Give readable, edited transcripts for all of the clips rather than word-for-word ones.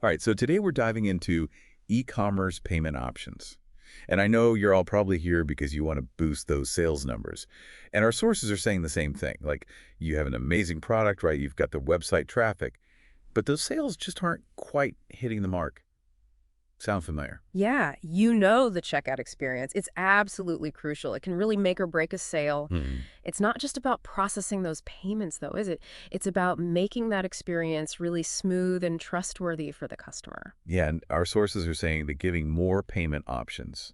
All right, so today we're diving into e-commerce payment options. And I know you're all probably here because you want to boost those sales numbers. And our sources are saying the same thing. Like, you have an amazing product, right? You've got the website traffic, but those sales just aren't quite hitting the mark. Sound familiar? Yeah, you know the checkout experience. It's absolutely crucial. It can really make or break a sale. Hmm. It's not just about processing those payments, though, is it? It's about making that experience really smooth and trustworthy for the customer. Yeah, and our sources are saying that giving more payment options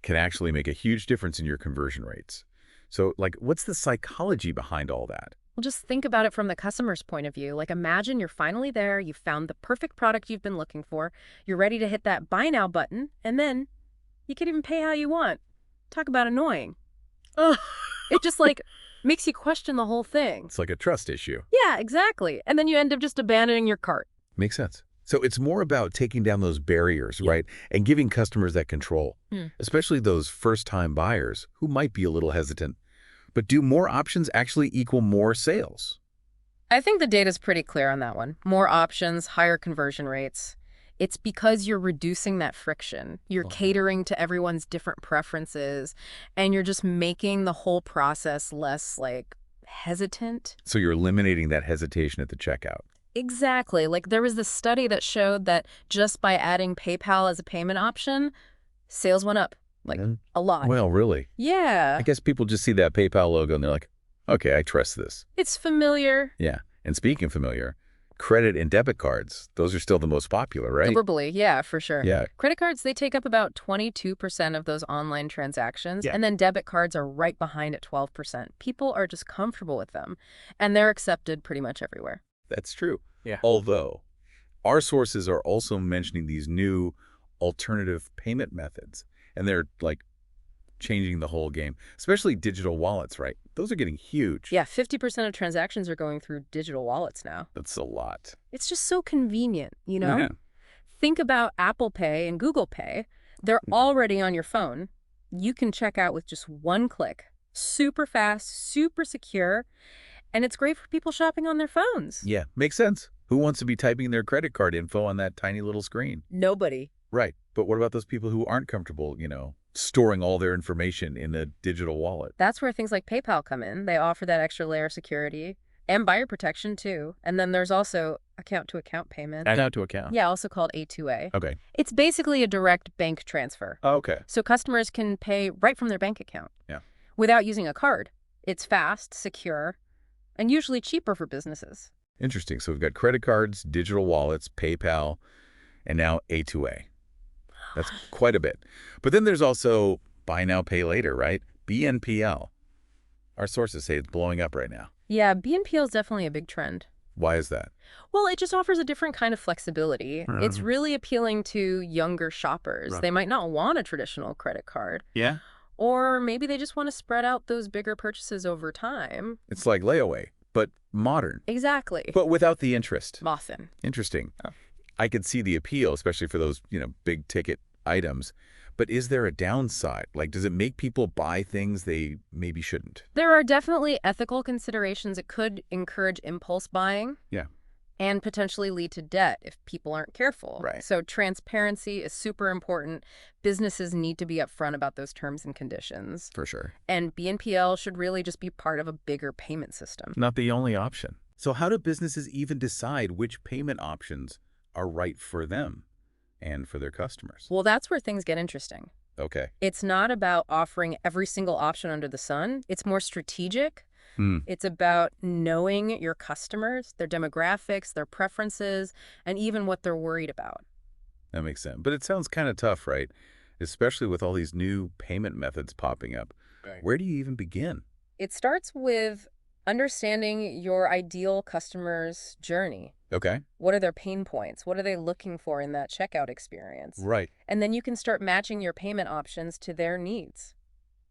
can actually make a huge difference in your conversion rates. So, like, what's the psychology behind all that? Well, just think about it from the customer's point of view. Like, imagine you're finally there, you found the perfect product you've been looking for, you're ready to hit that buy now button, and then you can even pay how you want. Talk about annoying. Oh, It just like makes you question the whole thing. it's like a trust issue. Yeah, exactly. And then you end up just abandoning your cart. Makes sense. So it's more about taking down those barriers, Yeah. right? And giving customers that control, Hmm. especially those first-time buyers who might be a little hesitant. But do more options actually equal more sales? I think the data's pretty clear on that one. More options, higher conversion rates. It's because you're reducing that friction. You're Oh. catering to everyone's different preferences, and you're just making the whole process less, like, hesitant. So you're eliminating that hesitation at the checkout. Exactly. Like, there was this study that showed that just by adding PayPal as a payment option, sales went up, like, Mhm. a lot. Well, really? I Yeah, guess people just see that PayPal logo and they're like, okay, I trust this. it's familiar. Yeah. And speaking of familiar, credit and debit cards, those are still the most popular, right? Verbally, yeah, for sure. Yeah. Credit cards, they take up about 22% of those online transactions, Yeah. and then debit cards are right behind at 12%. People are just comfortable with them, and they're accepted pretty much everywhere. That's true. Yeah. Although, our sources are also mentioning these new alternative payment methods, and they're like changing the whole game, especially digital wallets, right? Those are getting huge. Yeah, 50% of transactions are going through digital wallets now. That's a lot. It's just so convenient, you know? Yeah. Think about Apple Pay and Google Pay. They're already on your phone. You can check out with just one click. Super fast, super secure, and it's great for people shopping on their phones. Yeah, makes sense. Who wants to be typing their credit card info on that tiny little screen? Nobody. Right. But what about those people who aren't comfortable, storing all their information in a digital wallet? That's where things like PayPal come in. They offer that extra layer of security and buyer protection too. And then there's also account-to-account payment. Account to account. Yeah, also called A2A. Okay. It's basically a direct bank transfer. Okay. So customers can pay right from their bank account. Yeah. Without using a card. It's fast, secure, and usually cheaper for businesses. Interesting. So we've got credit cards, digital wallets, PayPal, and now A2A. That's quite a bit. But then there's also buy now, pay later, right? BNPL. Our sources say it's blowing up right now. Yeah, BNPL is definitely a big trend. Why is that? Well, it just offers a different kind of flexibility. It's really appealing to younger shoppers. Right. They might not want a traditional credit card. Yeah. Or maybe they just want to spread out those bigger purchases over time. It's like layaway, but modern, Exactly. but without the interest. Often. Interesting. Oh. I could see the appeal, especially for those, big ticket items. But is there a downside? Like, does it make people buy things they maybe shouldn't? There are definitely ethical considerations. It could encourage impulse buying. Yeah. And potentially lead to debt if people aren't careful. Right. So transparency is super important. Businesses need to be upfront about those terms and conditions. For sure. And BNPL should really just be part of a bigger payment system. Not the only option. So how do businesses even decide which payment options are right for them and for their customers? Well, that's where things get interesting. Okay. It's not about offering every single option under the sun. It's more strategic. It's about knowing your customers, their demographics, their preferences, and even what they're worried about. That makes sense. But it sounds kind of tough, right? Especially with all these new payment methods popping up. Right. Where do you even begin? It starts with understanding your ideal customer's journey. Okay. What are their pain points? What are they looking for in that checkout experience? Right. And then you can start matching your payment options to their needs.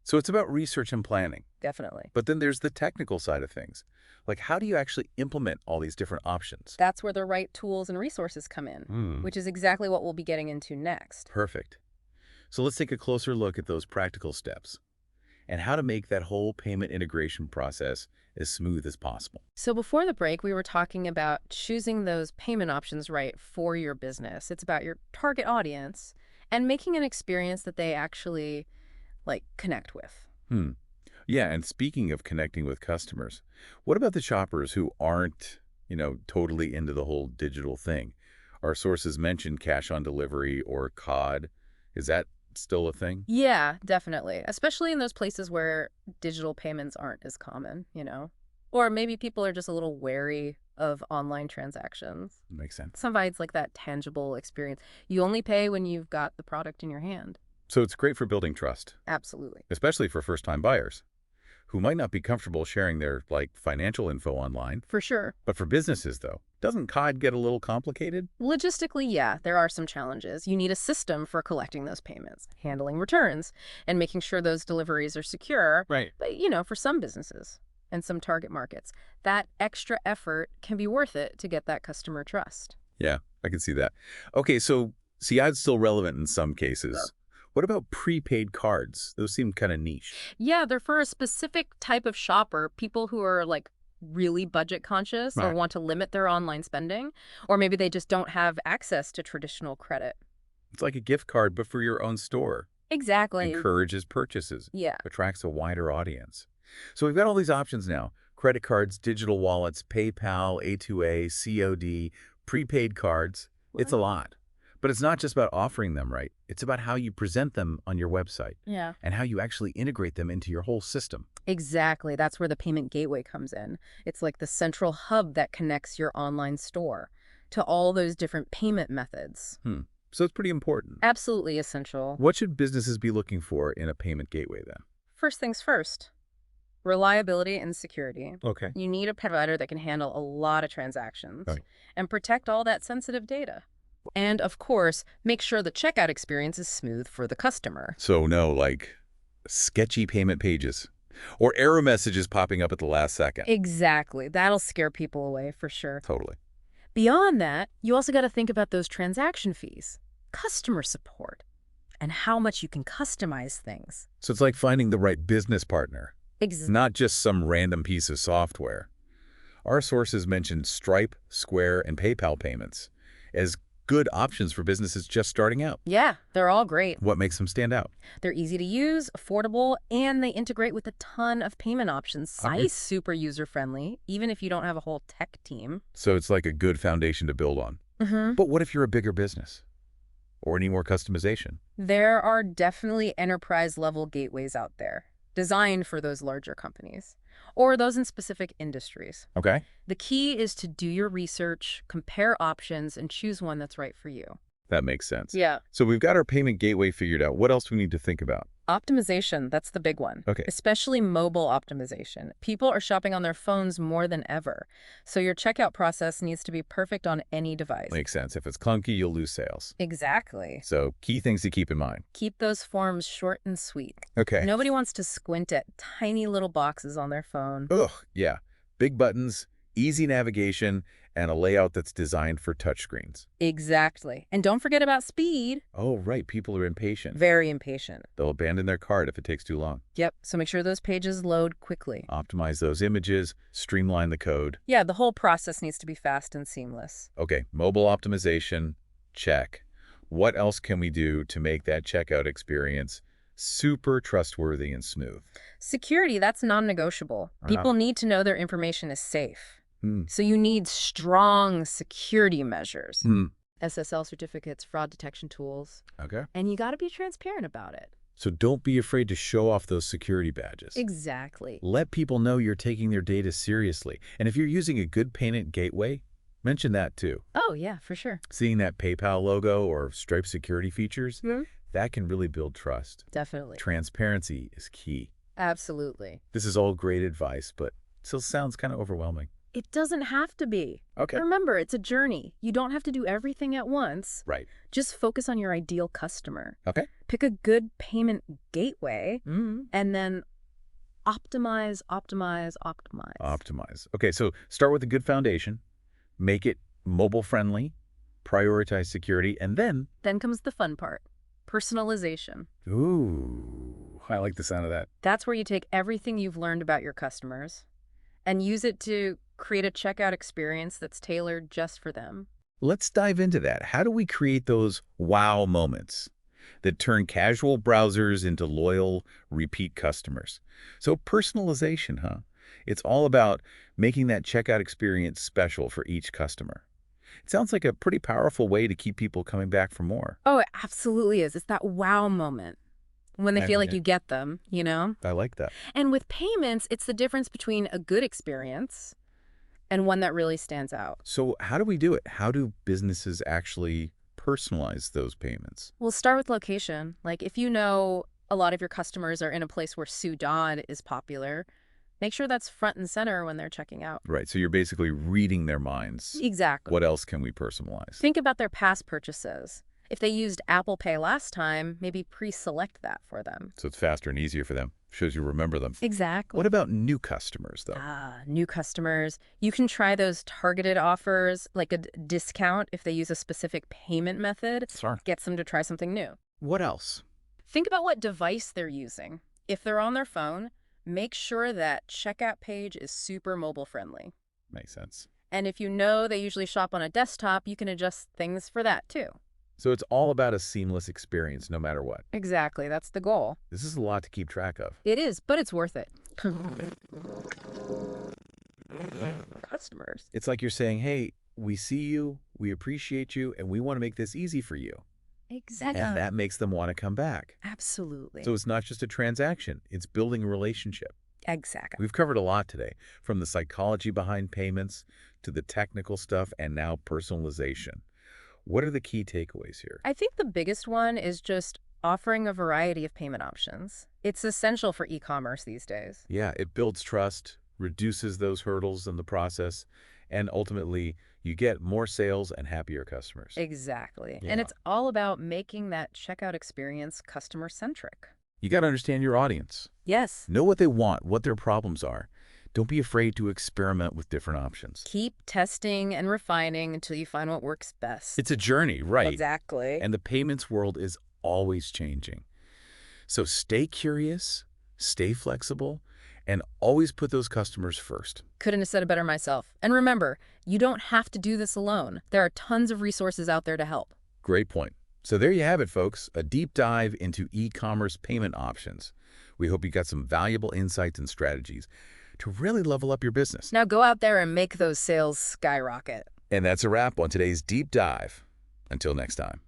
So it's about research and planning. Definitely. But then there's the technical side of things. Like, how do you actually implement all these different options? That's where the right tools and resources come in, which is exactly what we'll be getting into next. Perfect. So let's take a closer look at those practical steps. and how to make that whole payment integration process as smooth as possible. So before the break, we were talking about choosing those payment options right for your business. It's about your target audience and making an experience that they actually connect with. Hmm. Yeah, and speaking of connecting with customers, what about the shoppers who aren't, totally into the whole digital thing? Our sources mentioned cash on delivery or COD. Is that still a thing? Yeah, definitely. Especially in those places where digital payments aren't as common. Or maybe people are just a little wary of online transactions. Makes sense. Sometimes like that tangible experience. You only pay when you've got the product in your hand. So it's great for building trust, Absolutely. especially for first-time buyers who might not be comfortable sharing their, financial info online. For sure. But for businesses, though, doesn't COD get a little complicated? Logistically, yeah, there are some challenges. You need a system for collecting those payments, handling returns, and making sure those deliveries are secure. Right. But, for some businesses and some target markets, that extra effort can be worth it to get that customer trust. Yeah, I can see that. Okay, so CI's still relevant in some cases. What about prepaid cards? Those seem kind of niche. Yeah, they're for a specific type of shopper, people who are really budget conscious or Right. want to limit their online spending, or maybe they just don't have access to traditional credit. It's like a gift card, but for your own store. Exactly. Encourages purchases. Yeah. Attracts a wider audience. So we've got all these options now. Credit cards, digital wallets, PayPal, A2A, COD, prepaid cards. It's a lot. But it's not just about offering them right. It's about how you present them on your website Yeah. and how you actually integrate them into your whole system. Exactly. That's where the payment gateway comes in. It's like the central hub that connects your online store to all those different payment methods. So it's pretty important. Absolutely essential. What should businesses be looking for in a payment gateway then? First things first, reliability and security. Okay. You need a provider that can handle a lot of transactions Right. and protect all that sensitive data. And of course, make sure the checkout experience is smooth for the customer. So no, sketchy payment pages or error messages popping up at the last second. Exactly. That'll scare people away for sure. Totally. Beyond that, you also got to think about those transaction fees, customer support, and how much you can customize things. So it's like finding the right business partner, not just some random piece of software. Our sources mentioned Stripe, Square, and PayPal payments as good options for businesses just starting out. Yeah, they're all great. What makes them stand out? They're easy to use, affordable, and they integrate with a ton of payment options. Okay. Size super user-friendly, even if you don't have a whole tech team. So it's like a good foundation to build on. But what if you're a bigger business? Or need more customization? There are definitely enterprise-level gateways out there, designed for those larger companies, or those in specific industries. Okay. The key is to do your research, compare options, and choose one that's right for you. That makes sense. Yeah. So we've got our payment gateway figured out. What else do we need to think about? Optimization, that's the big one. Okay. Especially mobile optimization. People are shopping on their phones more than ever. So your checkout process needs to be perfect on any device. Makes sense. If it's clunky, you'll lose sales. Exactly. So key things to keep in mind. Keep those forms short and sweet. Okay. Nobody wants to squint at tiny little boxes on their phone. Ugh, yeah. Big buttons, easy navigation, and a layout that's designed for touchscreens. Exactly. And don't forget about speed. Oh, right. People are impatient. Very impatient. They'll abandon their cart if it takes too long. Yep. So make sure those pages load quickly. Optimize those images, streamline the code. Yeah, the whole process needs to be fast and seamless. Okay, mobile optimization, check. What else can we do to make that checkout experience super trustworthy and smooth? Security, that's non-negotiable. People need to know their information is safe. So you need strong security measures. SSL certificates, fraud detection tools. Okay. And you got to be transparent about it. So don't be afraid to show off those security badges. Exactly. Let people know you're taking their data seriously. And if you're using a good payment gateway, mention that too. Oh, yeah, for sure. Seeing that PayPal logo or Stripe security features, that can really build trust. Definitely. Transparency is key. Absolutely. This is all great advice, but still sounds kind of overwhelming. It doesn't have to be. Okay. Remember, it's a journey. You don't have to do everything at once. Right. Just focus on your ideal customer. Okay. Pick a good payment gateway and then optimize, optimize, optimize. Optimize. Okay, so start with a good foundation, make it mobile friendly, prioritize security, and then... Then comes the fun part, personalization. Ooh. I like the sound of that. That's where you take everything you've learned about your customers and use it to create a checkout experience that's tailored just for them. Let's dive into that. How do we create those wow moments that turn casual browsers into loyal, repeat customers? So personalization, huh? It's all about making that checkout experience special for each customer. It sounds like a pretty powerful way to keep people coming back for more. Oh, it absolutely is. It's that wow moment when they feel like Yeah, you get them, you know? I like that. And with payments, it's the difference between a good experience and one that really stands out. So how do we do it? How do businesses actually personalize those payments? We'll start with location. Like if you know a lot of your customers are in a place where Sudan is popular, make sure that's front and center when they're checking out. Right, so you're basically reading their minds. Exactly. What else can we personalize? Think about their past purchases. If they used Apple Pay last time, maybe pre-select that for them. So it's faster and easier for them. Shows you remember them. Exactly. What about new customers, though? New customers. You can try those targeted offers, like a discount if they use a specific payment method. Sure. Gets them to try something new. What else? Think about what device they're using. If they're on their phone, make sure that checkout page is super mobile friendly. Makes sense. And if you know they usually shop on a desktop, you can adjust things for that too. So it's all about a seamless experience, no matter what. Exactly, that's the goal. This is a lot to keep track of. It is, but it's worth it. Customers. It's like you're saying, hey, we see you, we appreciate you, and we want to make this easy for you. Exactly. And that makes them want to come back. Absolutely. So it's not just a transaction, it's building a relationship. Exactly. We've covered a lot today, from the psychology behind payments to the technical stuff and now personalization. What are the key takeaways here? I think the biggest one is just offering a variety of payment options. It's essential for e-commerce these days. Yeah, it builds trust, reduces those hurdles in the process, and ultimately you get more sales and happier customers. Exactly. Yeah. And it's all about making that checkout experience customer-centric. You got to understand your audience. Yes. Know what they want, what their problems are. Don't be afraid to experiment with different options. Keep testing and refining until you find what works best. It's a journey, right? Exactly. And the payments world is always changing. So stay curious, stay flexible, and always put those customers first. Couldn't have said it better myself. And remember, you don't have to do this alone. There are tons of resources out there to help. Great point. So there you have it, folks, a deep dive into e-commerce payment options. We hope you got some valuable insights and strategies to really level up your business. Now go out there and make those sales skyrocket. And that's a wrap on today's deep dive. Until next time.